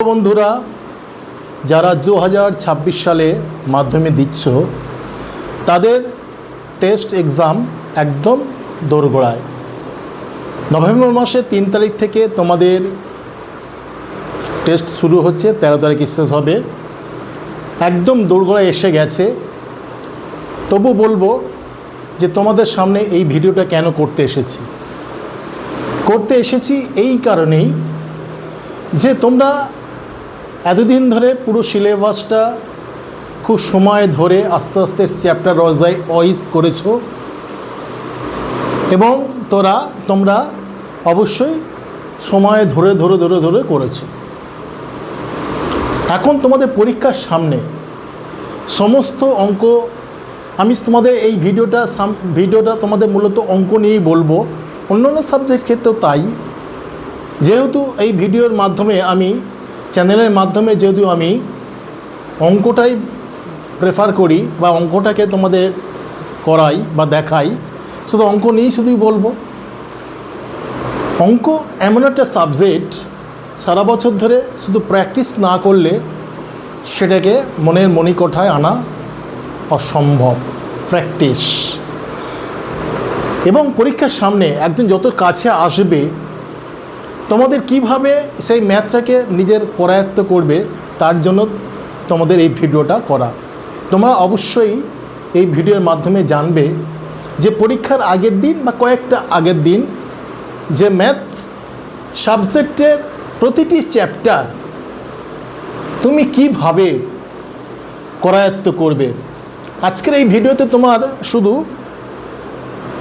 বন্ধুরা যারা 2026 সালে মাধ্যমিক দিচ্ছ তাদের টেস্ট এক্সাম একদম দোরগোড়ায়। নভেম্বর মাসে 3 তারিখ থেকে তোমাদের টেস্ট শুরু হচ্ছে, 13 তারিখে শেষ হবে। একদম দোরগোড়ায় এসে গেছে। তবু বলবো যে তোমাদের সামনে এই ভিডিওটা কেন করতে এসেছি এই কারণেই যে তোমরা এতদিন ধরে পুরো সিলেবাসটা খুব সময় ধরে আস্তে আস্তে চ্যাপ্টার ওয়াইজ করেছো এবং তোমরা অবশ্যই সময় ধরে করেছো। এখন তোমাদের পরীক্ষার সামনে সমস্ত অঙ্ক, আমি তোমাদের এই ভিডিওটা তোমাদের মূলত অঙ্ক নিয়েই বলবো, অন্যান্য সাবজেক্ট ক্ষেত্রেও তাই। যেহেতু এই ভিডিওর মাধ্যমে আমি চ্যানেলের মাধ্যমে যেহেতু আমি অঙ্কটাই প্রেফার করি বা অঙ্কটাকে তোমাদের করাই বা দেখাই, শুধু অঙ্ক নিয়েই শুধুই বলবো। অঙ্ক এমন একটা সাবজেক্ট সারা বছর ধরে শুধু প্র্যাকটিস না করলে সেটাকে মনের মণিকোঠায় আনা অসম্ভব। প্র্যাকটিস এবং পরীক্ষার সামনে একদিন যত কাছে আসবে তোমাদের কিভাবে সেই ম্যাথটাকে নিজের করায়ত্ত করবে তার জন্য তোমাদের এই ভিডিওটা করা। তোমরা অবশ্যই এই ভিডিওর মাধ্যমে জানবে যে পরীক্ষার আগের দিন বা কয়েকটা আগের দিন যে ম্যাথ সাবজেক্টের প্রতিটি চ্যাপ্টার তুমি কিভাবে করায়ত্ত করবে। আজকের এই ভিডিওতে তোমার শুধু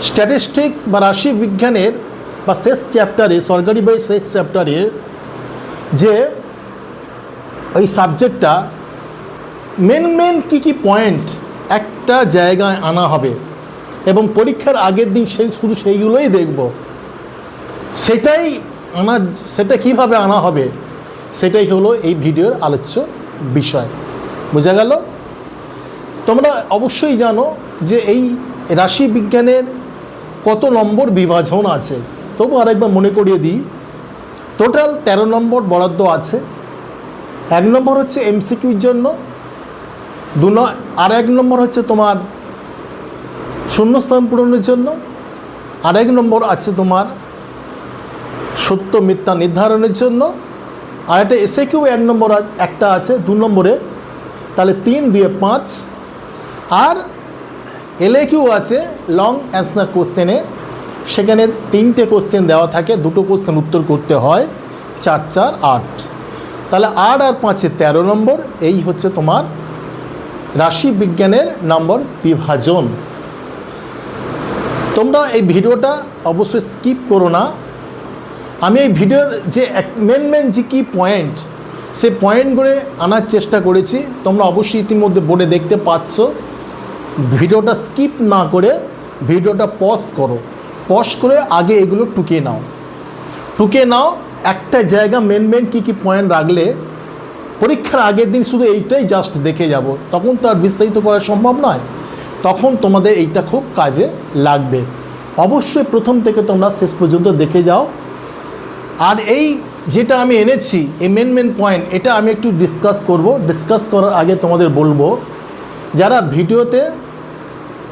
স্ট্যাটিস্টিক্স বা রাশি বিজ্ঞানের বা শেষ চ্যাপ্টারে, সরকারি বই শেষ চ্যাপ্টারে যে ওই সাবজেক্টটা মেন কী পয়েন্ট একটা জায়গায় আনা হবে এবং পরীক্ষার আগের দিন শুধু সেইগুলোই দেখব। সেটা কিভাবে আনা হবে সেটাই হলো এই ভিডিওর আলোচ্য বিষয়। বোঝা গেল? তোমরা অবশ্যই জানো যে এই রাশি বিজ্ঞানের কত নম্বর বিভাজন আছে, তবু আরেকবার মনে করিয়ে দিই। টোটাল 13 নম্বর বরাদ্দ আছে। 1 নম্বর হচ্ছে এমসিকিউর জন্য, আর 1 নম্বর হচ্ছে তোমার শূন্যস্থান পূরণের জন্য, আর 1 নম্বর আছে তোমার সত্য মিথ্যা নির্ধারণের জন্য, আর একটা এসএকিউ 1 নম্বর একটা আছে 2 নম্বরে, তাহলে 3 2 5। আর এলএকিউ আছে লং অ্যান্সার কোশ্চেনে, সেখানে 3টে কোশ্চেন দেওয়া থাকে, 2টো কোশ্চেন উত্তর করতে হয়, 4 4 8। তাহলে 8 আর 5-এ 13 নম্বর। এই হচ্ছে তোমার রাশি বিজ্ঞানের নম্বর বিভাজন। তোমরা এই ভিডিওটা অবশ্যই স্কিপ করো না। আমি এই ভিডিওর যে মেন যে কী পয়েন্ট, সেই পয়েন্টগুলো আনার চেষ্টা করেছি। তোমরা অবশ্যই ইতিমধ্যে বোর্ডে দেখতে পাচ্ছ। ভিডিওটা স্কিপ না করে ভিডিওটা পজ করে আগে এগুলো টুকে নাও। একটা জায়গা মেন কী পয়েন্ট রাখলে পরীক্ষার আগের দিন শুধু এইটাই জাস্ট দেখে যাব, তখন তো আর বিস্তারিত করা সম্ভব নয়। তখন তোমাদের এইটা খুব কাজে লাগবে। অবশ্যই প্রথম থেকে তোমরা শেষ পর্যন্ত দেখে যাও। আর এই যেটা আমি এনেছি এই মেন পয়েন্ট, এটা আমি একটু ডিসকাস করার আগে তোমাদের বলবো, যারা ভিডিওতে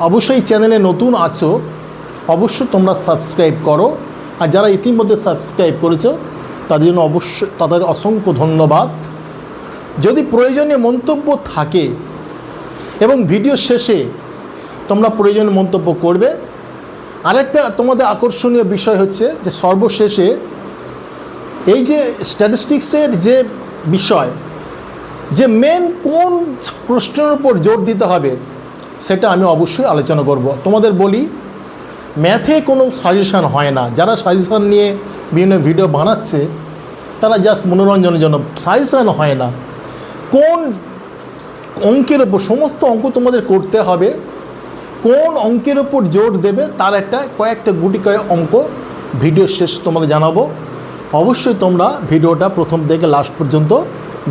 অবশ্যই চ্যানেলে নতুন আছো অবশ্যই তোমরা সাবস্ক্রাইব করো। আর যারা ইতিমধ্যে সাবস্ক্রাইব করেছো তাদের জন্য অবশ্যই তাদের অসংখ্য ধন্যবাদ। যদি প্রয়োজনীয় মন্তব্য থাকে এবং ভিডিও শেষে তোমরা প্রয়োজনীয় মন্তব্য করবে। আরেকটা তোমাদের আকর্ষণীয় বিষয় হচ্ছে যে সর্বশেষে এই যে স্ট্যাটিস্টিক্সের যে বিষয়, যে মেন কোন প্রশ্নের উপর জোর দিতে হবে সেটা আমি অবশ্যই আলোচনা করব। তোমাদের বলি, ম্যাথে কোনো সাজেশান হয় না। যারা সাজেশান নিয়ে বিভিন্ন ভিডিও বানাচ্ছে তারা জাস্ট মনোরঞ্জনের জন্য, সাজেশান হয় না। কোন অঙ্কের ওপর, সমস্ত অঙ্ক তোমাদের করতে হবে, কোন অঙ্কের ওপর জোর দেবে তার কয়েকটা অঙ্ক ভিডিও শেষ তোমাদের জানাবো। অবশ্যই তোমরা ভিডিওটা প্রথম থেকে লাস্ট পর্যন্ত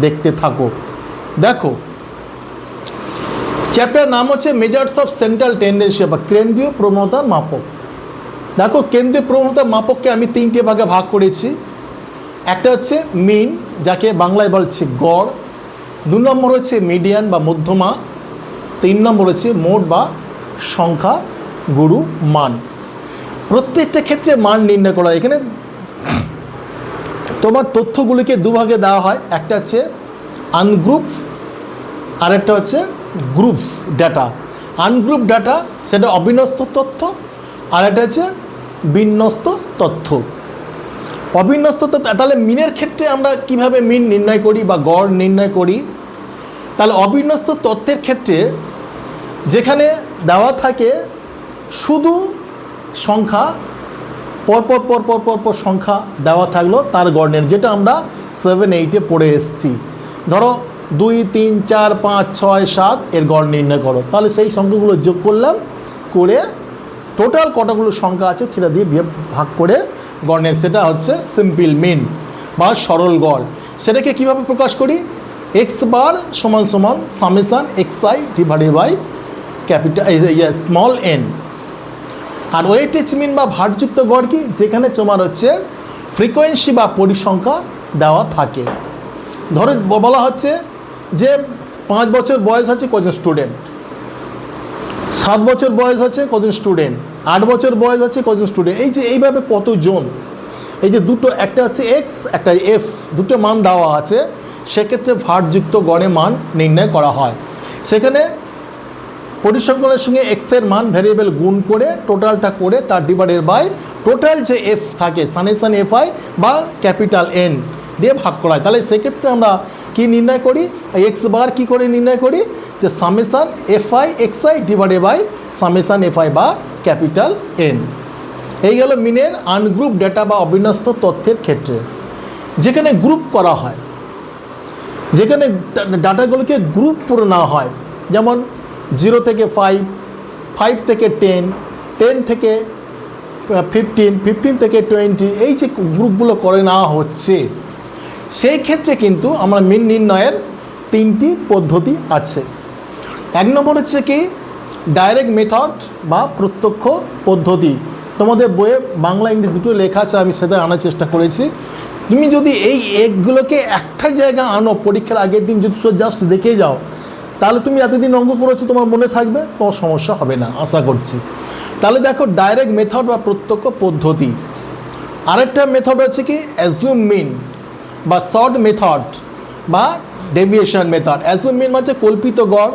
দেখতে থাকো। দেখো, চ্যাপ্টার নাম হচ্ছে মেজার্স অফ সেন্ট্রাল টেন্ডেন্সি বা কেন্দ্রীয় প্রবণতার মাপক। দেখো, কেন্দ্রীয় প্রবণতার মাপককে আমি 3টে ভাগে ভাগ করেছি। একটা হচ্ছে মিন, যাকে বাংলায় বলছে গড়, 2 নম্বর হচ্ছে মিডিয়ান বা মধ্যমা, 3 নম্বর হচ্ছে মোট বা সংখ্যা গুরু মান। প্রত্যেকটা ক্ষেত্রে মান নির্ণয় করা হয়। এখানে তোমার তথ্যগুলিকে দুভাগে দেওয়া হয়, একটা হচ্ছে আনগ্রুপ আর একটা হচ্ছে গ্রুপ ডাটা। আনগ্রুপ ডাটা সেটা অবিন্যস্ত তথ্য, আর একটা হচ্ছে বিন্যস্ত তথ্য। অবিন্যস্ত তথ্য, তাহলে মিনের ক্ষেত্রে আমরা কিভাবে মিন নির্ণয় করি বা গড় নির্ণয় করি? তাহলে অবিন্যস্ত তথ্যের ক্ষেত্রে যেখানে দেওয়া থাকে শুধু সংখ্যা, পরপর পরপর পরপর সংখ্যা দেওয়া থাকলো তার গড়, যেটা আমরা 7-8-এ পড়ে এসেছি। ধরো 2, 3, 4, 5, 6, 7 এর গড় নির্ণয় করো, তাহলে সেই সংখ্যাগুলো যোগ করলাম, করে টোটাল কতগুলো সংখ্যা আছে সেটা দিয়ে ভাগ করে গড়, সেটা হচ্ছে সিম্পল মিন বা সরল গড়। সেটাকে কিভাবে প্রকাশ করি? এক্স বার সমান সমান summation xi divided by capital small n। আর ওয়েটেজ মিন বা ভারযুক্ত গড় কি? যেখানে তোমার হচ্ছে ফ্রিকোয়েন্সি বা পরিসংখ্যা দেওয়া থাকে। ধরো বলা হচ্ছে যে 5 বছর বয়স আছে কজন স্টুডেন্ট, 7 বছর বয়স আছে কজন স্টুডেন্ট, 8 বছর বয়স আছে কজন স্টুডেন্ট, এই যে এইভাবে কতজন, এই যে দুটো, একটা হচ্ছে এক্স একটা এফ, দুটো মান দেওয়া আছে, সেক্ষেত্রে ভারযুক্ত গড়ে মান নির্ণয় করা হয়। সেখানে পরিসংখ্যানের সঙ্গে এক্সের মান ভ্যারিয়েবল গুণ করে টোটালটা করে তার ডিভাইডেড বাই টোটাল যে এফ থাকে সামেশান এফআই বা ক্যাপিটাল এন দিয়ে ভাগ করা হয়। তাহলে সেক্ষেত্রে আমরা কি নির্ণয় করি? এক্স বার কী করে নির্ণয় করি? যে summation FI XI divided by summation FI বা ক্যাপিটাল এন। এই গেল মিনের আনগ্রুপ ডেটা বা অবিন্যস্ত তথ্যের ক্ষেত্রে। যেখানে গ্রুপ করা হয়, যেখানে ডাটাগুলোকে গ্রুপ করে নেওয়া হয়, যেমন 0 থেকে 5, 5 থেকে 10, 10 থেকে 15, 15 থেকে 20, এই যে গ্রুপগুলো করে নেওয়া হচ্ছে, সেই ক্ষেত্রে কিন্তু আমরা মিন নির্ণয়ের 3টি পদ্ধতি আছে। 1 নম্বর হচ্ছে কি ডাইরেক্ট মেথড বা প্রত্যক্ষ পদ্ধতি। তোমাদের বইয়ে বাংলা ইংলিশ দুটো লেখা আছে, আমি সেটা আনার চেষ্টা করেছি। তুমি যদি এই এগুলোকে একটা জায়গা আনো, পরীক্ষার আগের দিন যদি জাস্ট দেখে যাও, তাহলে তুমি এতদিন অঙ্ক করেছো তোমার মনে থাকবে, তোমার সমস্যা হবে না আশা করছি। তাহলে দেখো ডাইরেক্ট মেথড বা প্রত্যক্ষ পদ্ধতি। আরেকটা মেথড হচ্ছে কি অ্যাজিউম মিন বা শর্ট মেথড বা ডেভিয়েশন মেথড। অ্যাজিউম মিন হচ্ছে কল্পিত গড়,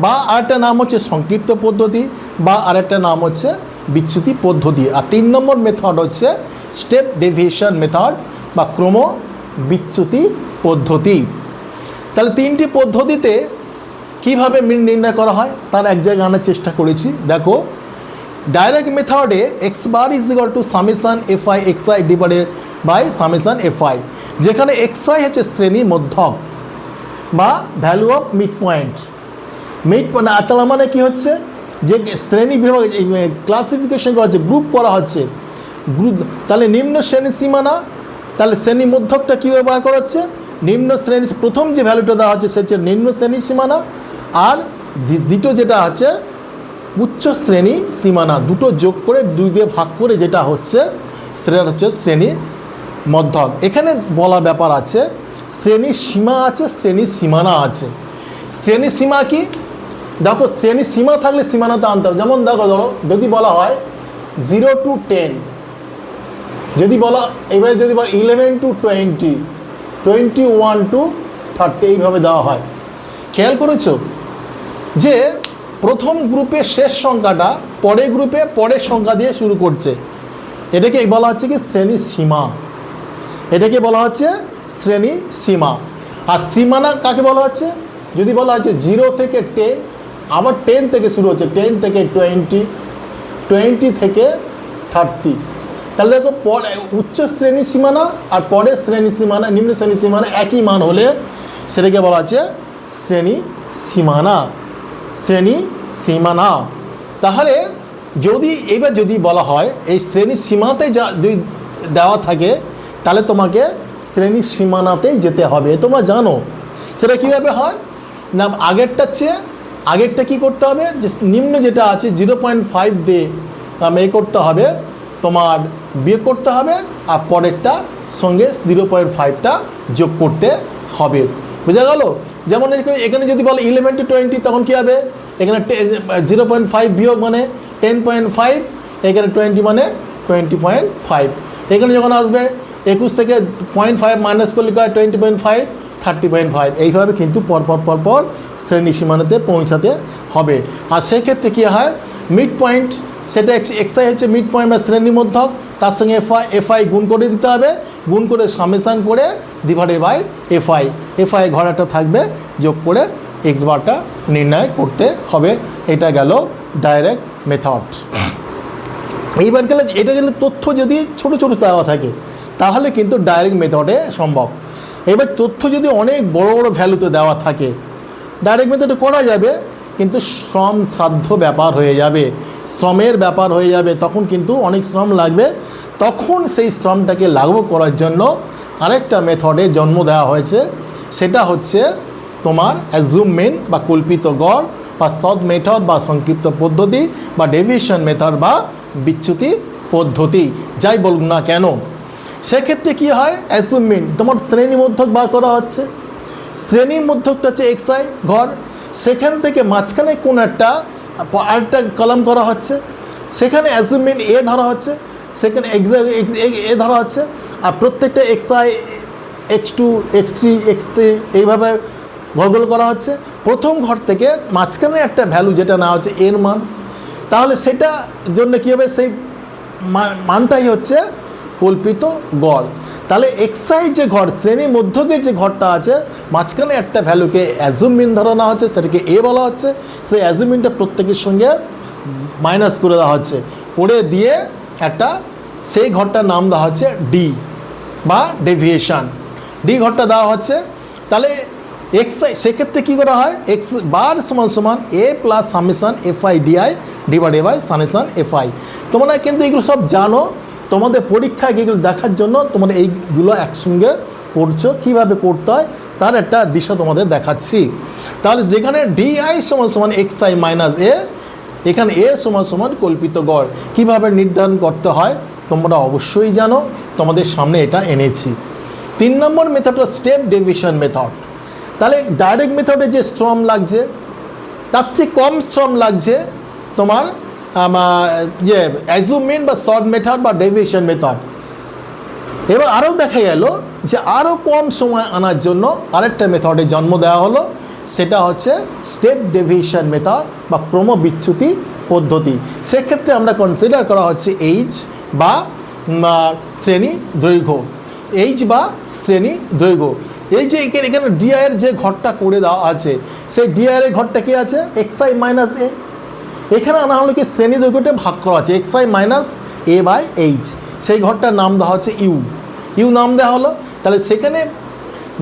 বা আরেকটা নাম হচ্ছে সংক্ষিপ্ত পদ্ধতি, বা আরেকটা নাম হচ্ছে বিচ্যুতি পদ্ধতি। আর 3 নম্বর মেথড হচ্ছে স্টেপ ডেভিয়েশন মেথড বা ক্রম বিচ্যুতি পদ্ধতি। তাহলে 3টি পদ্ধতিতে কীভাবে মিন নির্ণয় করা হয় তার এক জায়গায় আনার চেষ্টা করেছি। দেখো ডাইরেক্ট মেথডে X bar is equal to summation FI XI divided by summation FI, যেখানে এক্সআই হচ্ছে শ্রেণী মধ্যক বা value of mid point. Mid তাহলে মানে কী হচ্ছে যে শ্রেণী বিভাগ ক্লাসিফিকেশন করা হচ্ছে, গ্রুপ করা হচ্ছে, গ্রুপ। তাহলে নিম্ন শ্রেণী সীমানা, তাহলে শ্রেণী মধ্যকটা কীভাবে বার করা হচ্ছে? নিম্ন শ্রেণী প্রথম যে ভ্যালুটা দেওয়া হচ্ছে সেটা হচ্ছে নিম্ন শ্রেণী সীমানা, আর দ্বিতীয় যেটা হচ্ছে উচ্চ শ্রেণী সীমানা। দুটো যোগ করে 2 দিয়ে ভাগ করে যেটা হচ্ছে সেটা হচ্ছে শ্রেণী মধ্যক। এখানে বলা ব্যাপার আছে শ্রেণী সীমা আছে, শ্রেণী সীমানা আছে। শ্রেণী সীমা কি? দেখো শ্রেণী সীমা থাকলে সীমানাতে আনতে হবে। যেমন দেখো ধরো যদি বলা হয় 0 to 10, যদি বলা এবারে যদি বলা 11 to 20, 21 to 30 এইভাবে দেওয়া হয়। খেয়াল করেছো যে প্রথম গ্রুপের শেষ সংখ্যাটা পরের গ্রুপে পরের সংখ্যা দিয়ে শুরু করছে, এটাকে বলা হচ্ছে কি শ্রেণী সীমা। এটাকে বলা হচ্ছে শ্রেণী সীমা। আর সীমানা কাকে বলা হচ্ছে? যদি বলা হচ্ছে 0 থেকে 10, আবার 10 থেকে শুরু হচ্ছে, 10 থেকে 20, 20 থেকে 30, তাহলে দেখো উচ্চ শ্রেণী সীমানা আর পরের শ্রেণী সীমানা নিম্ন শ্রেণী সীমানা একই মান হলে সেটাকে বলা হচ্ছে শ্রেণী সীমানা। শ্রেণী সীমানা। তাহলে যদি বলা হয় এই শ্রেণী সীমাতে যদি দেওয়া থাকে তাহলে তোমাকে শ্রেণী সীমানাতেই যেতে হবে, তোমরা জানো। সেটা কীভাবে হয় না, আগেরটা কী করতে হবে, যে নিম্ন যেটা আছে 0.5 দিয়ে করতে হবে, তোমার বিয়োগ করতে হবে, আর পরেরটা সঙ্গে 0.5টা যোগ করতে হবে। বোঝা গেল? যেমন এখানে যদি বলে 11 to 20 তখন কী হবে? এখানে 0.5 বিয়োগ মানে 10.5, এখানে 20 মানে 20.5। এখানে যখন আসবে 21 থেকে 0.5 মাইনাস করলে 20.5, 30.5। এইভাবে কিন্তু পরপর শ্রেণী সীমানাতে পৌঁছাতে হবে। আর সেক্ষেত্রে কী হয়, মিড পয়েন্ট, সেটা এক্সআই হচ্ছে মিড পয়েন্ট বা শ্রেণী মধ্যক, তার সঙ্গে এফআই গুণ করে দিতে হবে, গুণ করে সামেশান করে ডিভাইডেড বাই এফআই ঘর একটা থাকবে, যোগ করে এক্স বারটা নির্ণয় করতে হবে। এটা গেল ডাইরেক্ট মেথড। এইবার গেলে এটা গেলে তথ্য যদি ছোট ছোট দেওয়া থাকে তাহলে কিন্তু ডাইরেক্ট মেথডে সম্ভব। এবার তথ্য যদি অনেক বড় বড় ভ্যালুতে দেওয়া থাকে ডাইরেক্ট মেথডে করা যাবে, কিন্তু শ্রম সাধ্য ব্যাপার হয়ে যাবে, শ্রমের ব্যাপার হয়ে যাবে, তখন কিন্তু অনেক শ্রম লাগবে। তখন সেই শ্রমটাকে লাঘব করার জন্য আরেকটা মেথডের জন্ম দেওয়া হয়েছে, সেটা হচ্ছে তোমার অ্যাজুমমেন্ট বা কল্পিত গড়, বা সদ মেথড বা সংক্ষিপ্ত পদ্ধতি, বা ডেভিয়েশন মেথড বা বিচ্যুতি পদ্ধতি, যাই বলুন না কেন। সেক্ষেত্রে কী হয়, অ্যাজুমমেন্ট তোমার শ্রেণী মধ্যক বার করা হচ্ছে, শ্রেণীর মধ্যকটা হচ্ছে এক্সআই ঘর, সেখান থেকে মাঝখানে কোন আরেকটা কলাম করা হচ্ছে, সেখানে অ্যাজুমমেন্ট এ ধরা হচ্ছে, সেখানে এ ধরা হচ্ছে, আর প্রত্যেকটা এক্সআই x2 x3 x3 এইভাবে ঘরগুলো করা হচ্ছে। প্রথম ঘর থেকে মাঝখানে একটা ভ্যালু যেটা নেওয়া হচ্ছে এর মান, তাহলে সেটা জন্য কী হবে, সেই মানটাই হচ্ছে কল্পিত গড়। তাহলে এক্সআই যে ঘর, শ্রেণীর মধ্যকে যে ঘরটা আছে, মাঝখানে একটা ভ্যালুকে অ্যাজুমিন ধরানো হচ্ছে, সেটাকে এ বলা হচ্ছে, সেই অ্যাজুমিনটা প্রত্যেকের সঙ্গে মাইনাস করে দেওয়া হচ্ছে, করে দিয়ে একটা সেই ঘরটার নাম দেওয়া হচ্ছে ডি বা ডেভিয়েশন, ডি ঘরটা দেওয়া হচ্ছে। তাহলে এক্সআই সেক্ষেত্রে কী করা হয়, এক্স বার সমান সমান a plus summation fi di divided by summation fi. তোমরা কিন্তু এগুলো সব জানো, তোমাদের পরীক্ষায় এগুলো দেখার জন্য তোমরা এইগুলো একসঙ্গে করছো, কীভাবে করতে হয় তার একটা দিশা তোমাদের দেখাচ্ছি। তাহলে যেখানে ডিআই সমান সমান এক্সআই মাইনাস এ, এখানে এ সমান সমান কল্পিত গড়, কীভাবে নির্ধারণ করতে হয় তোমরা অবশ্যই জানো, তোমাদের সামনে এটা এনেছি। 3 নম্বর মেথডটা স্টেপ ডেভিয়েশন মেথড। তাহলে ডাইরেক্ট মেথডে যে শ্রম লাগছে তার চেয়ে কম শ্রম লাগছে তোমার অ্যাজুমমেন্ট বা সর্ট মেথড বা ডেভিয়েশন মেথড। এবার আরও দেখা গেল যে আরও কম সময় আনার জন্য আরেকটা মেথডের জন্ম দেওয়া হলো, সেটা হচ্ছে স্টেপ ডেভিয়েশন মেথড বা ক্রমবিচ্যুতি পদ্ধতি। সেক্ষেত্রে আমরা কনসিডার করা হচ্ছে এইচ বা শ্রেণী দৈর্ঘ্য, এইচ বা শ্রেণী দৈর্ঘ্য। এই যে এখানে ডিআইয়ের যে ঘরটা করে দেওয়া আছে, সেই ডিআইয়ের ঘরটা কি আছে, এক্সআই মাইনাস এ। এখানে আনা হলো কি শ্রেণী দৈর্ঘ্যটা ভাগ করা আছে XI minus A by H, সেই ঘরটার নাম দেওয়া হচ্ছে ইউ নাম দেওয়া হলো। তাহলে সেখানে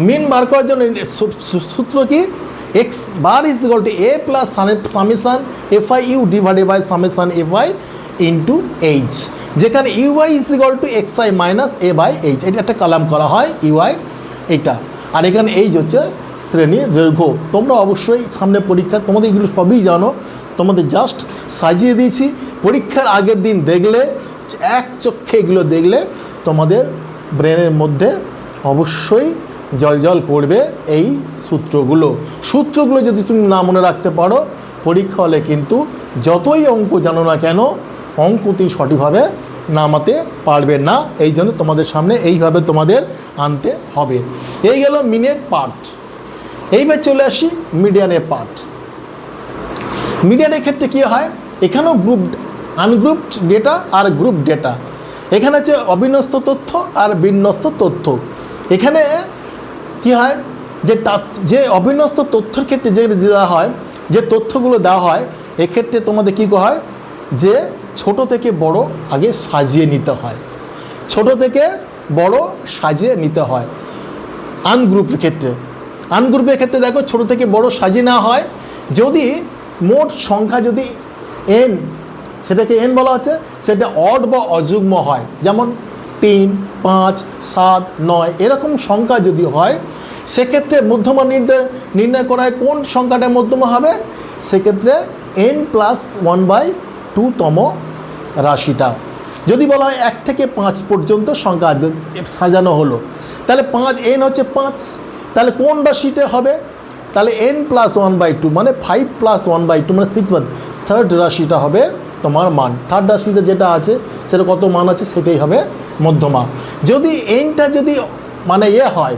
মিন বার করার জন্য সূত্র কি, x bar is equal to a plus summation fi ui divided by summation fi into h, যেখানে ui is equal to xi minus A by h, এটা একটা কলাম করা হয় ইউআই এইটা, আর এখানে এইচ হচ্ছে শ্রেণী দৈর্ঘ্য। তোমরা অবশ্যই সামনে পরীক্ষা তোমাদের এগুলো সবই জানো, তোমাদের জাস্ট সাজিয়ে দিয়েছি। পরীক্ষার আগের দিন দেখলে, এক চক্ষে এগুলো দেখলে তোমাদের ব্রেনের মধ্যে অবশ্যই জল করবে এই সূত্রগুলো যদি তুমি না মনে রাখতে পারো, পরীক্ষা হলে কিন্তু যতই অঙ্ক জানো না কেন, অঙ্ক তুমি সঠিকভাবে নামাতে পারবে না। এই জন্য তোমাদের সামনে এইভাবে তোমাদের আনতে হবে। এই গেল মিনের পার্ট। এইবার চলে আসি মিডিয়ানের পার্ট। মিডিয়ানের ক্ষেত্রে কী হয়, এখানেও আনগ্রুপড ডেটা আর গ্রুপ ডেটা। এখানে হচ্ছে অবিন্যস্ত তথ্য আর বিন্যস্ত তথ্য। এখানে কী হয়, যে অবিন্যস্ত তথ্যের ক্ষেত্রে যে দেওয়া হয়, যে তথ্যগুলো দেওয়া হয়, এক্ষেত্রে তোমাদের কী হয়, যে ছোট থেকে বড় আগে সাজিয়ে নিতে হয়, ছোট থেকে বড় সাজিয়ে নিতে হয়। আনগ্রুপের ক্ষেত্রে দেখো ছোট থেকে বড় সাজিয়ে নেওয়া হয়, যদি মোট সংখ্যা যদি এন, সেটাকে এন বলা হচ্ছে, সেটা অড বা অযুগ্ম হয়, যেমন 3, 5, 7, 9 এরকম সংখ্যা যদি হয়, সেক্ষেত্রে মধ্যমা নির্ণয় করা হয় কোন সংখ্যাটা মধ্যমা হবে, সেক্ষেত্রে n+1/2 তম রাশিটা। যদি বলা হয় 1 থেকে 5 পর্যন্ত সংখ্যা সাজানো হলো, তাহলে 5 n হচ্ছে 5, তাহলে কোন রাশিতে হবে? তাহলে n + 1/2 মানে 5 + 1/2 মানে 6, থার্ড রাশিটা হবে তোমার মান। থার্ড রাশিতে যেটা আছে সেটা কত মান আছে সেটাই হবে মধ্যমা। যদি nটা যদি মানে হয়,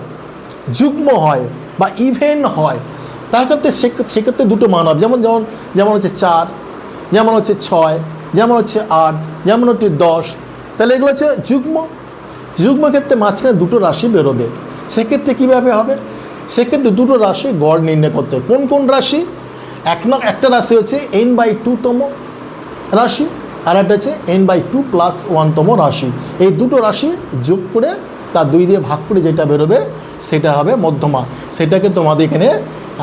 যুগ্ম হয় বা ইভেন হয়, তাহলে সেক্ষেত্রে দুটো মান হবে, যেমন হচ্ছে 4, যেমন হচ্ছে 6, যেমন হচ্ছে 8, যেমন হচ্ছে 10। তাহলে এগুলো হচ্ছে যুগ্ম ক্ষেত্রে মাঝখানে দুটো রাশি বেরোবে। সেক্ষেত্রে কীভাবে হবে? সেক্ষেত্রে দুটো রাশি গড় নির্ণয় করতে হবে। কোন রাশি? একটা রাশি হচ্ছে n/2 তম রাশি, আর একটা হচ্ছে n/2 + 1 তম রাশি। এই দুটো রাশি যোগ করে তার 2 দিয়ে ভাগ করে যেটা বেরোবে সেটা হবে মধ্যমা। সেটাকে তোমাদের এখানে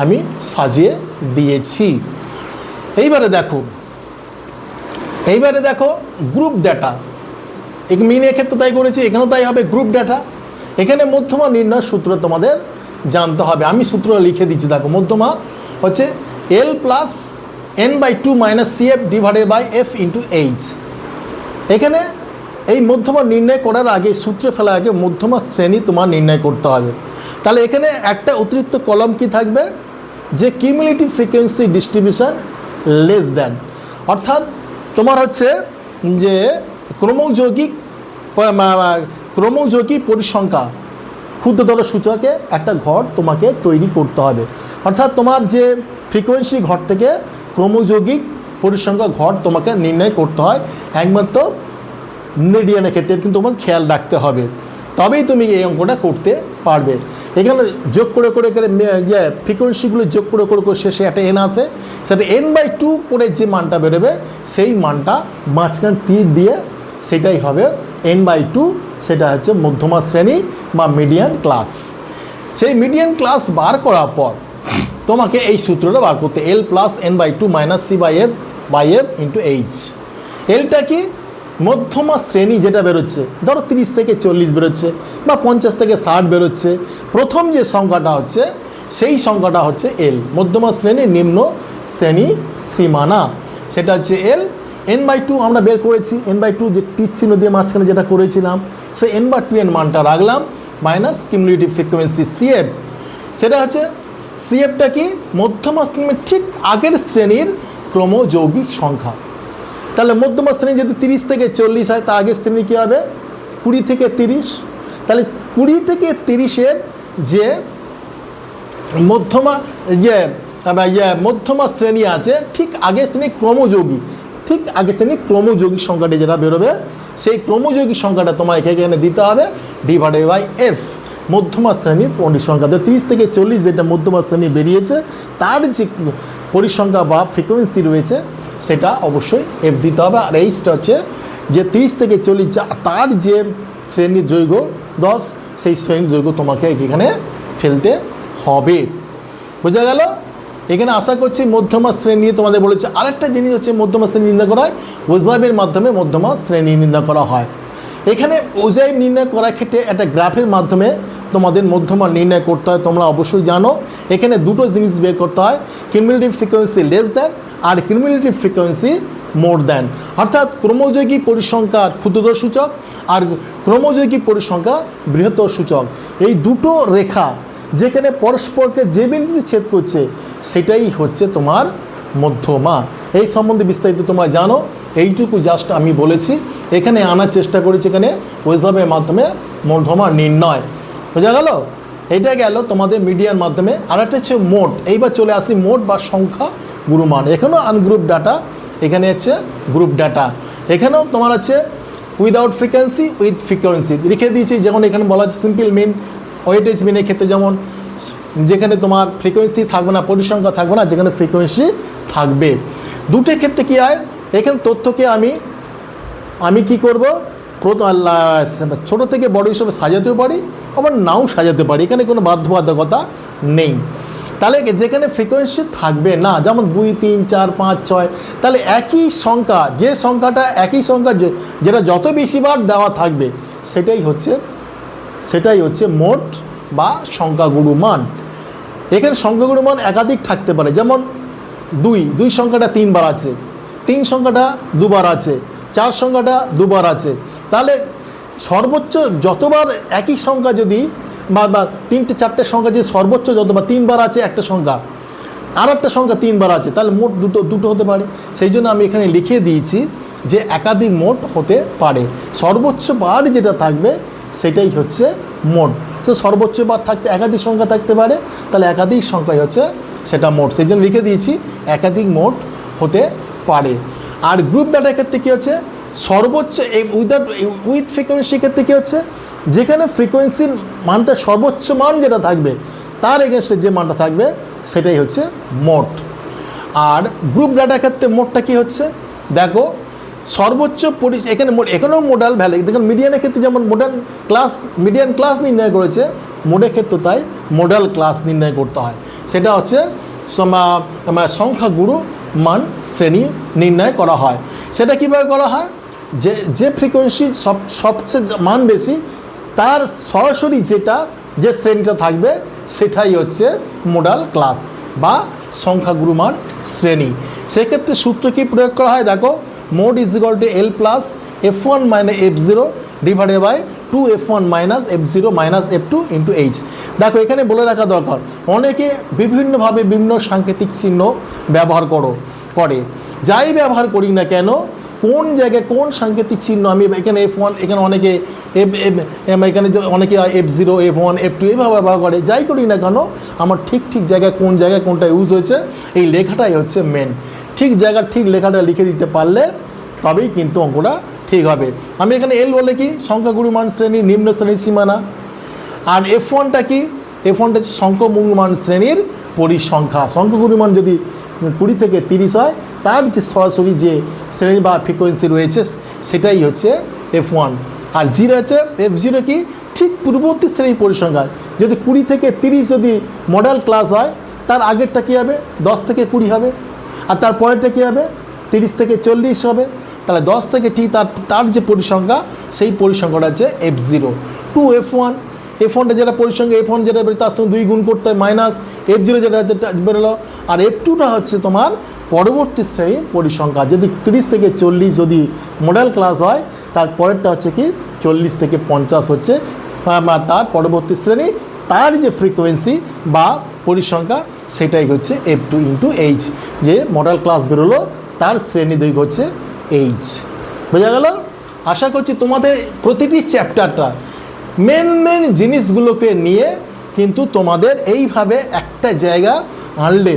আমি সাজিয়ে দিয়েছি। এইবারে দেখো গ্রুপ ডাটা। মিনের ক্ষেত্রে তাই করেছি, এখানেও তাই হবে গ্রুপ ডাটা। এখানে মধ্যমা নির্ণয়ের সূত্র তোমাদের জানতে হবে। আমি সূত্র লিখে দিচ্ছি, দেখো মধ্যমা হচ্ছে L + n/2 - CF / F × H। এখানে এই মধ্যমা নির্ণয় করার আগে, সূত্রে ফেলার আগে মধ্যমা শ্রেণী তোমার নির্ণয় করতে হবে। তাহলে এখানে একটা অতিরিক্ত কলম কি থাকবে? যে cumulative frequency distribution less than, অর্থাৎ তোমার হচ্ছে যে ক্রমযৌগিক পরিসংখ্যা ক্ষুদ্রতর সূচকে একটা ঘর তোমাকে তৈরি করতে হবে। অর্থাৎ তোমার যে ফ্রিকোয়েন্সি ঘর থেকে ক্রমযৌগিক পরিসংখ্যা ঘর তোমাকে নির্ণয় করতে হয়, একমাত্র মিডিয়ানের ক্ষেত্রে কিন্তু তোমার খেয়াল রাখতে হবে, তবেই তুমি এই অঙ্কটা করতে পারবে। এখানে যোগ করে ফ্রিকোয়েন্সিগুলো যোগ করে শেষে একটা n আসে, সেটা n/2 করে যে মানটা বেরোবে সেই মানটা মাঝখানে তীর দিয়ে সেটাই হবে n/2। সেটা হচ্ছে মধ্যমা শ্রেণী বা মিডিয়ান ক্লাস। সেই মিডিয়ান ক্লাস বার করার পর তোমাকে এই সূত্রটা বার করতে, L + n/2 - C/F × H। এলটা কি? মধ্যমা শ্রেণী যেটা বেরোচ্ছে, ধরো 30 থেকে 40 বেরোচ্ছে বা 50 থেকে 60 বেরোচ্ছে, প্রথম যে সংখ্যাটা হচ্ছে সেই সংখ্যাটা হচ্ছে L, মধ্যমা শ্রেণীর নিম্ন শ্রেণী সীমানা। সেটা হচ্ছে L। n/2 আমরা বের করেছি, n/2 যে তীর চিহ্ন দিয়ে মাঝখানে যেটা করেছিলাম, সেই n/2 এর মানটা রাখলাম, মাইনাস কিউমুলেটিভ ফ্রিকোয়েন্সি CF। সেটা হচ্ছে CFটা কি? মধ্যমা শ্রেণীর ঠিক আগের শ্রেণীর ক্রমযৌগিক সংখ্যা। তাহলে মধ্যমা শ্রেণী যদি 30 থেকে 40 হয়, তা আগের শ্রেণী কী হবে? 20 থেকে 30। তাহলে 20 থেকে 30-এর যে মধ্যমা শ্রেণী আছে, ঠিক আগের শ্রেণী ক্রমযৌগিক সংখ্যাটি যেটা বেরোবে, সেই ক্রমযৌগিক সংখ্যাটা তোমার এখানে দিতে হবে /F, মধ্যমা শ্রেণীর পরিসংখ্যা। 30 থেকে 40 যেটা মধ্যমা শ্রেণী বেরিয়েছে, তার যে পরিসংখ্যা বা ফ্রিকোয়েন্সি রয়েছে সেটা অবশ্যই F দিতে হবে। আর এইচটা হচ্ছে যে 30 থেকে 40 তার যে শ্রেণীর দৈর্ঘ্য 10, সেই শ্রেণীর দৈর্ঘ্য তোমাকে এখানে ফেলতে হবে। বোঝা গেল? এখানে আশা করছি মধ্যমা শ্রেণী নিয়ে তোমাদের বলেছে। আরেকটা জিনিস হচ্ছে মধ্যমা শ্রেণী নির্ণয় করা হয় ওজাইবের মাধ্যমে, মধ্যমা শ্রেণী নির্ণয় করা হয়। এখানে ওজাইব নির্ণয় করার ক্ষেত্রে একটা গ্রাফের মাধ্যমে তোমাদের মধ্যমা নির্ণয় করতে হয়। তোমরা অবশ্যই জানো এখানে দুটো জিনিস বের করতে হয়, কিউমুলেটিভ ফ্রিকোয়েন্সি লেস দ্যান আর কিউমুলেটিভ ফ্রিকোয়েন্সি মোর দ্যান। অর্থাৎ ক্রমযৌগিক পরিসংখ্যার ক্ষুদ্রতর সূচক আর ক্রমযৌগিক পরিসংখ্যা বৃহত্তর সূচক, এই দুটো রেখা যেখানে পরস্পরকে যে বিন্দুতে ছেদ করছে সেটাই হচ্ছে তোমার মধ্যমা। এই সম্বন্ধে বিস্তারিত তোমরা জানো, এইটুকু জাস্ট আমি বলেছি। এখানে আনার চেষ্টা করেছি এখানে ওয়েজাবের মাধ্যমে মধ্যমা নির্ণয়। বোঝা গেল? এটা গেল তোমাদের মিডিয়ার মাধ্যমে। আর একটা হচ্ছে মোট। এইবার চলে আসি মোট বা সংখ্যা গুরুমান। এখানেও আনগ্রুপ ডাটা, এখানে হচ্ছে গ্রুপ ডাটা। এখানেও তোমার হচ্ছে উইদাউট ফ্রিকোয়েন্সি, উইথ ফ্রিকোয়েন্সি লিখে দিয়েছি। যেমন এখানে বলা হচ্ছে সিম্পল মিন, ওয়েটেজ মিনের ক্ষেত্রে যেমন যেখানে তোমার ফ্রিকোয়েন্সি থাকবে না, পরিসংখ্যা থাকবে না, যেখানে ফ্রিকোয়েন্সি থাকবে। দুটোর ক্ষেত্রে কী হয়, এখানে তথ্যকে আমি কি করব, ছোট থেকে বড় হিসেবে সাজাতেও পারি, আবার নাও সাজাতে পারি। এখানে কোনো বাধ্যবাধকতা নেই। তাহলে যেখানে ফ্রিকোয়েন্সি থাকবে না, যেমন 2, 3, 4, 5, 6, তাহলে একই সংখ্যা, যে সংখ্যাটা একই সংখ্যা যেটা যত বেশিবার দেওয়া থাকবে সেটাই হচ্ছে মোট বা সংখ্যাগুরু মান। এখানে সংখ্যাগুরু মান একাধিক থাকতে পারে, যেমন 2 সংখ্যাটা 3 বার আছে, 3 সংখ্যাটা 2 বার আছে, 4 সংখ্যাটা দুবার আছে, তাহলে সর্বোচ্চ যতবার একই সংখ্যা যদি বা 3টে 4টে সংখ্যা যদি সর্বোচ্চ যতবার 3বার আছে একটা সংখ্যা, আর একটা সংখ্যা 3বার আছে, তাহলে মোট দুটো হতে পারে। সেই জন্য আমি এখানে লিখে দিয়েছি যে একাধিক মোট হতে পারে, সর্বোচ্চ বার যেটা থাকবে সেটাই হচ্ছে মোট। সে সর্বোচ্চ বার থাকতে একাধিক সংখ্যা থাকতে পারে, তাহলে একাধিক সংখ্যাই হচ্ছে সেটা মোট, সেই জন্য লিখে দিয়েছি একাধিক মোট হতে পারে। আর গ্রুপ ডাটার ক্ষেত্রে কী হচ্ছে, সর্বোচ্চ উইথ ফ্রিকোয়েন্সির ক্ষেত্রে কী হচ্ছে, যেখানে ফ্রিকোয়েন্সির মানটা সর্বোচ্চ মান যেটা থাকবে তার এগেনস্টে যে মানটা থাকবে সেটাই হচ্ছে মোট। আর গ্রুপ ডাটার ক্ষেত্রে মোটটা কী হচ্ছে, দেখো সর্বোচ্চ এখানে এখানেও মোডাল ভ্যালু, দেখুন মিডিয়ানের ক্ষেত্রে যেমন মিডিয়ান ক্লাস নির্ণয় করেছে, মোডের ক্ষেত্রে তাই মোডাল ক্লাস নির্ণয় করতে হয়। সেটা হচ্ছে সংখ্যাগুরু মান শ্রেণী নির্ণয় করা হয়। সেটা কীভাবে করা হয়, যে ফ্রিকোয়েন্সি সবচেয়ে মান বেশি তার সরাসরি যে শ্রেণীটা থাকবে সেটাই হচ্ছে মোডাল ক্লাস বা সংখ্যাগুরু মান শ্রেণী। সেক্ষেত্রে সূত্র কী প্রয়োগ করা হয়, দেখো mode is equal to L plus F1 minus F0 divided by 2F1 minus F0 minus F2 into H। দেখো এখানে বলে রাখা দরকার, অনেকে বিভিন্নভাবে বিভিন্ন সাংকেতিক চিহ্ন ব্যবহার করে, যাই ব্যবহার করি না কেন, কোন জায়গায় কোন সাংকেতিক চিহ্ন, আমি এখানে F1, এখানে অনেকে এখানে অনেকে F0 F1 F2 এইভাবে ব্যবহার করে, যাই করি না কেন আমার ঠিক জায়গায় কোনটা ইউজ হয়েছে এই লেখাটাই হচ্ছে মেন। ঠিক জায়গায় ঠিক লেখাটা লিখে দিতে পারলে তবেই কিন্তু অঙ্কটা ঠিক হবে। আমি এখানে L বলে কি সংখ্যাগুরু মান শ্রেণী নিম্ন শ্রেণীর সীমানা, আর F1টা কি, F1টা হচ্ছে সংখ্যাগুরু মান শ্রেণীর পরিসংখ্যা। সংখ্যাগুরু মান যদি 20 থেকে 30 হয় তার যে সরাসরি যে শ্রেণী বা ফ্রিকোয়েন্সি রয়েছে সেটাই হচ্ছে F1। আর 0 হচ্ছে F0 কি, ঠিক পূর্ববর্তী শ্রেণীর পরিসংখ্যা। যদি 20 থেকে 30 যদি মডেল ক্লাস হয় তার আগেরটা কী হবে, 10 থেকে 20 হবে, আর তার পরেরটা কী হবে, 30 থেকে 40 হবে। তাহলে 10 থেকে তার যে পরিসংখ্যা সেই পরিসংখ্যাটা হচ্ছে F0। 2F1, F1টা যেটা পরিসংখ্যা, F1 যেটা বেরোয় তার সঙ্গে 2 গুণ করতে হয়, মাইনাস F0 যেটা বেরোলো। আর F2টা হচ্ছে তোমার পরবর্তী শ্রেণীর পরিসংখ্যা। যদি 30 থেকে 40 যদি মডেল ক্লাস হয় তার পরেরটা হচ্ছে কি 40 থেকে 50 হচ্ছে তার পরবর্তী শ্রেণী, তার যে ফ্রিকোয়েন্সি বা পরিসংখ্যা সেটাই হচ্ছে F2 ইন্টু H। যে মডেল ক্লাস বেরোলো তার শ্রেণী দৈর্ঘ্য হচ্ছে H। বোঝা গেল? আশা করছি তোমাদের প্রতিটি চ্যাপ্টারটা মেন জিনিসগুলোকে নিয়ে কিন্তু তোমাদের এইভাবে একটা জায়গা আনলে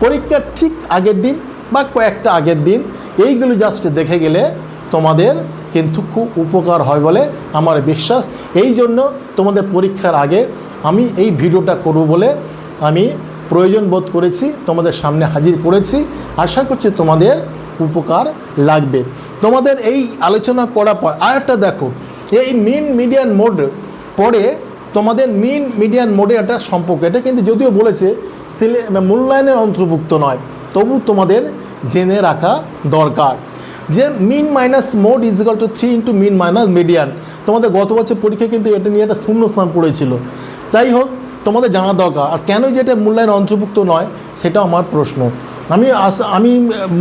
পরীক্ষার ঠিক আগের দিন বা কয়েকটা আগের দিন এইগুলো জাস্ট দেখে গেলে তোমাদের কিন্তু খুব উপকার হয় বলে আমার বিশ্বাস। এই জন্য তোমাদের পরীক্ষার আগে আমি এই ভিডিওটা করব বলে আমি প্রয়োজন বোধ করেছি, তোমাদের সামনে হাজির করেছি। আশা করছি তোমাদের উপকার লাগবে। তোমাদের এই আলোচনা করার পর আরেকটা দেখো, এই মিন মিডিয়ান মোড পরে তোমাদের মিন মিডিয়ান মোডে একটা সম্পর্ক, এটা কিন্তু যদিও বলেছে মূল্যায়নের অন্তর্ভুক্ত নয়, তবু তোমাদের জেনে রাখা দরকার যে mean minus mode is equal to 3 into mean minus median. তোমাদের গত বছর পরীক্ষা কিন্তু এটা নিয়ে একটা শূন্যস্থান পড়েছিল। তাই হোক, তোমাদের জানা দরকার। আর কেন যেটা মূল্যায়ন অন্তর্ভুক্ত নয় সেটা আমার প্রশ্ন। আমি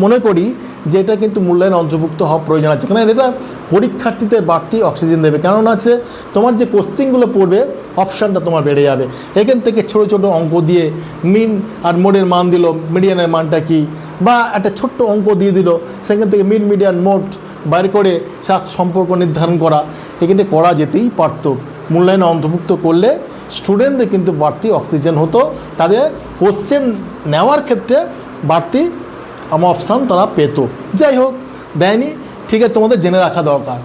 মনে করি যে এটা কিন্তু মূল্যায়ন অন্তর্ভুক্ত হওয়া প্রয়োজন আছে, কারণ এটা পরীক্ষার্থীদের বাড়তি অক্সিজেন দেবে। কারণ আছে তোমার যে কোশ্চেনগুলো পড়বে অপশানটা তোমার বেড়ে যাবে। এখান থেকে ছোটো অঙ্ক দিয়ে মিন আর মোডের মান দিল, মিডিয়ানের মানটা কি, বা একটা ছোট্ট অঙ্ক দিয়ে দিল, সেখান থেকে মিন মিডিয়ান মোড বাইর করে সাথে সম্পর্ক নির্ধারণ করা, এখানে করা যেতেই পারত। মূল্যায়নে অন্তর্ভুক্ত করলে স্টুডেন্টদের কিন্তু বাড়তি অক্সিজেন হতো, তাদের কোশ্চেন নেওয়ার ক্ষেত্রে বাড়তি অপশান তারা পেত। যাই হোক, দেয়নি, ঠিক আছে, তোমাদের জেনে রাখা দরকার।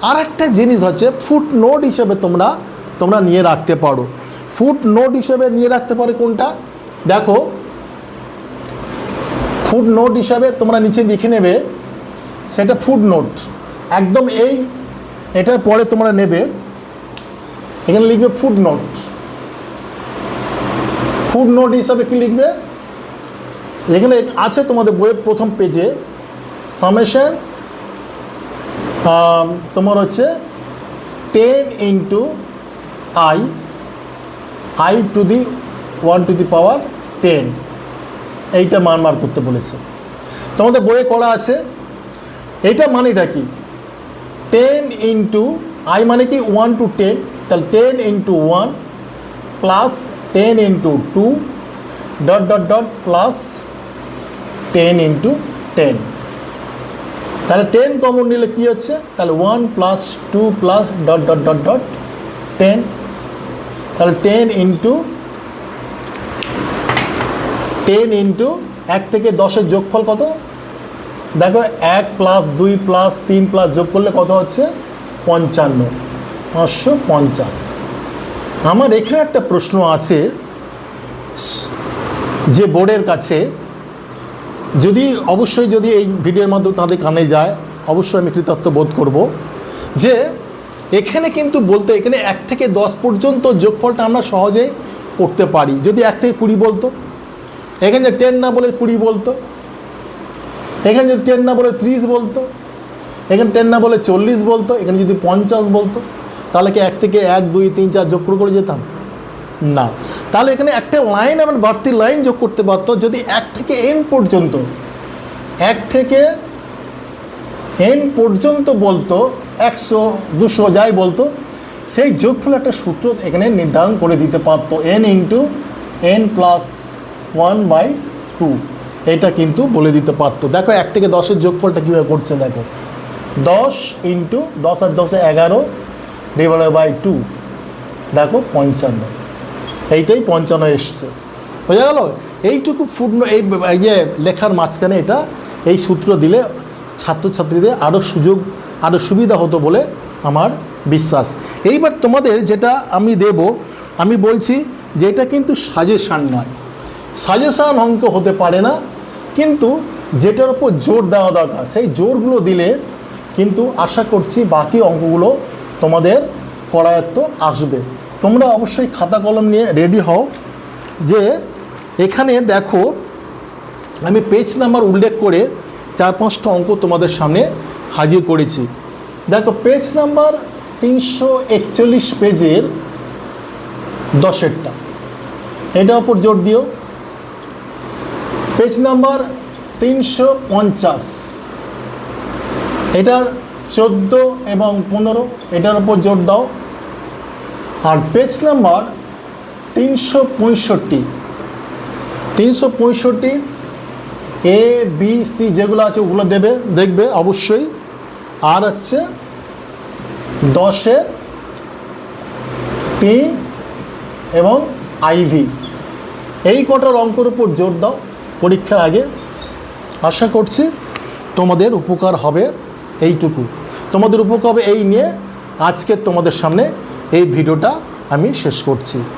আর একটা জিনিস হচ্ছে ফুট নোট হিসেবে তোমরা নিয়ে রাখতে পারো। ফুট নোট হিসেবে নিয়ে রাখতে পারো কোনটা, দেখো ফুট নোট হিসাবে তোমরা নিচে লিখে নেবে, সেটা ফুট নোট একদম এটার পরে তোমরা নেবে, এখানে লিখবে ফুট নোট। ফুট নোট হিসাবে কি লিখবে, এখানে আছে তোমাদের বইয়ের প্রথম পেজে সামেশন তোমার হচ্ছে 10 into I to the 1 to the power 10, এইটা মান করতে বলেছে, তোমাদের বইয়ে করা আছে। এইটা মানেটা কি, 10 ইন্টু আই মানে কি 1 to 10, তাহলে 10 into 1 plus 10 into 2 dot dot dot plus 10 into 10। তাহলে 10 কমন নিলে কী হচ্ছে, তাহলে 1 plus 2 plus dot dot dot dot 10। তাহলে 10 ইন্টু 1 থেকে 10-এর যোগফল কত, দেখো 1 প্লাস 2 প্লাস 3 প্লাস যোগ করলে কত হচ্ছে 55, 550। আমার এখানে একটা প্রশ্ন আছে যে বোর্ডের কাছে, যদি অবশ্যই যদি এই ভিডিওর মাধ্যমে তাদের কানে যায় অবশ্যই আমি কৃতজ্ঞ বোধ করব, যে এখানে কিন্তু বলতে এখানে 1 থেকে 10 পর্যন্ত যোগফলটা আমরা সহজেই করতে পারি। যদি 1 থেকে 20 বলতো, এখানে যে 10 না বলে 20 বলতো, এখানে যদি 10 না বলে 30 বলতো, এখানে 10 না বলে 40 বলতো, এখানে যদি 50 বলতো, তাহলে কি 1 থেকে 1 2 3 4 যোগ করে যেতাম না। তাহলে এখানে একটা লাইন আবার বাড়তি লাইন যোগ করতে পারতো। যদি 1 থেকে n পর্যন্ত, 1 থেকে n পর্যন্ত বলতো, 100 200 যাই বলতো, সেই যোগফল একটা সূত্র এখানে নির্ধারণ করে দিতে পারতো, n ইন্টু n প্লাস 1/2, এটা কিন্তু বলে দিতে পারতো। দেখো 1 থেকে 10-এর যোগফলটা কীভাবে করছে, দেখো 10 ইন্টু 10 আর 10 11 ডিভাইডেড বাই 2, দেখো 55, এইটাই 55 এসছে, বোঝা গেল। এইটুকু পূর্ণ এই যে লেখার মাঝখানে এটা এই সূত্র দিলে ছাত্রছাত্রীদের আরও সুবিধা হতো বলে আমার বিশ্বাস। এইবার তোমাদের যেটা আমি দেব, আমি বলছি যে এটা কিন্তু সাজেশান নয়, সাজেশান অঙ্ক হতে পারে না, কিন্তু যেটার উপর জোর দেওয়া দরকার সেই জোরগুলো দিলে কিন্তু আশা করছি বাকি অঙ্কগুলো তোমাদের করায়ত্ত আসবে। তোমরা অবশ্যই খাতা কলম নিয়ে রেডি হও। যে এখানে দেখো আমি পেজ নাম্বার উল্লেখ করে 4-5টা অঙ্ক তোমাদের সামনে হাজির করেছি। দেখো পেজ নাম্বার 341 পেজের 10-এরটা, এটার উপর জোর দিও। পেজ নাম্বার 350, এটার 14 এবং 15, এটার উপর জোর দাও। আর page number 365 A B C যেগুলো আছে ওগুলো দেখবে অবশ্যই। আর হচ্ছে 10-এর 3 এবং আইভি, এই কটার অঙ্কের উপর জোর দাও পরীক্ষার আগে। আশা করছি তোমাদের উপকার হবে। এইটুকু তোমাদের উপকার হবে, এই নিয়ে আজকে তোমাদের সামনে এই ভিডিওটা আমি শেষ করছি।